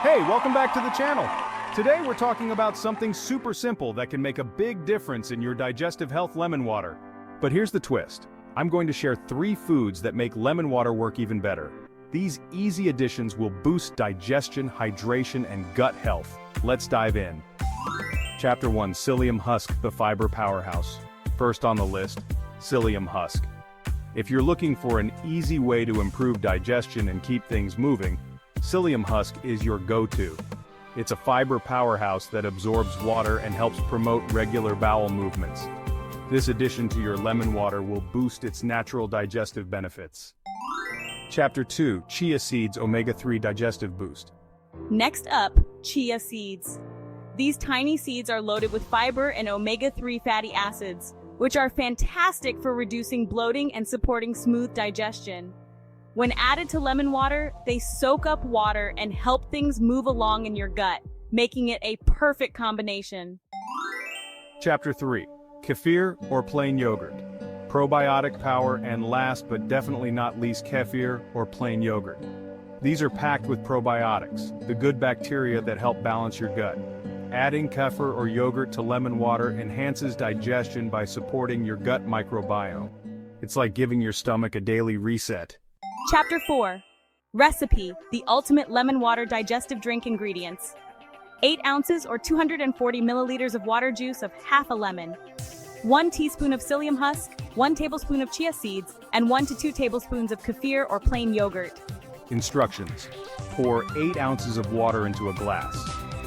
Hey, welcome back to the channel. Today we're talking about something super simple that can make a big difference in your digestive health: lemon water. But here's the twist. I'm going to share 3 foods that make lemon water work even better. These easy additions will boost digestion, hydration, and gut health. Let's dive in. Chapter 1: Psyllium Husk, the fiber powerhouse. First on the list, Psyllium Husk. If you're looking for an easy way to improve digestion and keep things moving, Psyllium Husk is your go-to. It's a fiber powerhouse that absorbs water and helps promote regular bowel movements. This addition to your lemon water will boost its natural digestive benefits. Chapter 2: Chia Seeds Omega-3 Digestive Boost. Next up, chia seeds. These tiny seeds are loaded with fiber and omega-3 fatty acids, which are fantastic for reducing bloating and supporting smooth digestion. When added to lemon water, they soak up water and help things move along in your gut, making it a perfect combination. Chapter 3: Kefir or plain yogurt. Probiotic power, and last but definitely not least, kefir or plain yogurt. These are packed with probiotics, the good bacteria that help balance your gut. Adding kefir or yogurt to lemon water enhances digestion by supporting your gut microbiome. It's like giving your stomach a daily reset. Chapter 4: Recipe, the ultimate lemon water digestive drink ingredients. 8 ounces or 240 milliliters of water juice of half a lemon. 1 teaspoon of psyllium husk, 1 tablespoon of chia seeds, and 1 to 2 tablespoons of kefir or plain yogurt. Instructions: pour 8 ounces of water into a glass.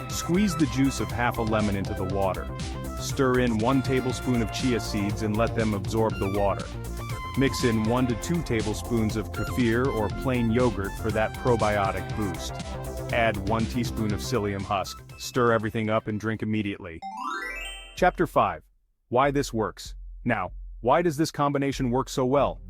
Squeeze the juice of half a lemon into the water. Stir in 1 tablespoon of chia seeds and let them absorb the water. Mix in 1 to 2 tablespoons of kefir or plain yogurt for that probiotic boost. Add 1 teaspoon of psyllium husk. Stir everything up and drink immediately. Chapter 5: Why this works. Now, why does this combination work so well?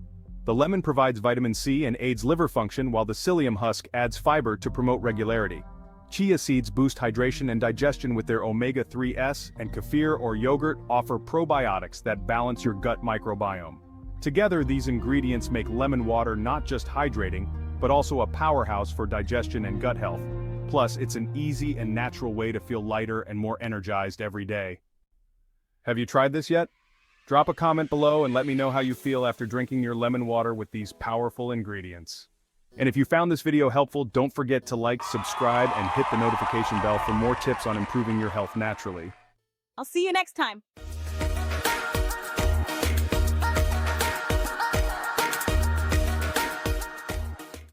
The lemon provides vitamin C and aids liver function, while the psyllium husk adds fiber to promote regularity. Chia seeds boost hydration and digestion with their omega-3s, and kefir or yogurt offer probiotics that balance your gut microbiome. Together, these ingredients make lemon water not just hydrating, but also a powerhouse for digestion and gut health. Plus, it's an easy and natural way to feel lighter and more energized every day. Have you tried this yet? Drop a comment below and let me know how you feel after drinking your lemon water with these powerful ingredients. And if you found this video helpful, don't forget to like, subscribe, and hit the notification bell for more tips on improving your health naturally. I'll see you next time.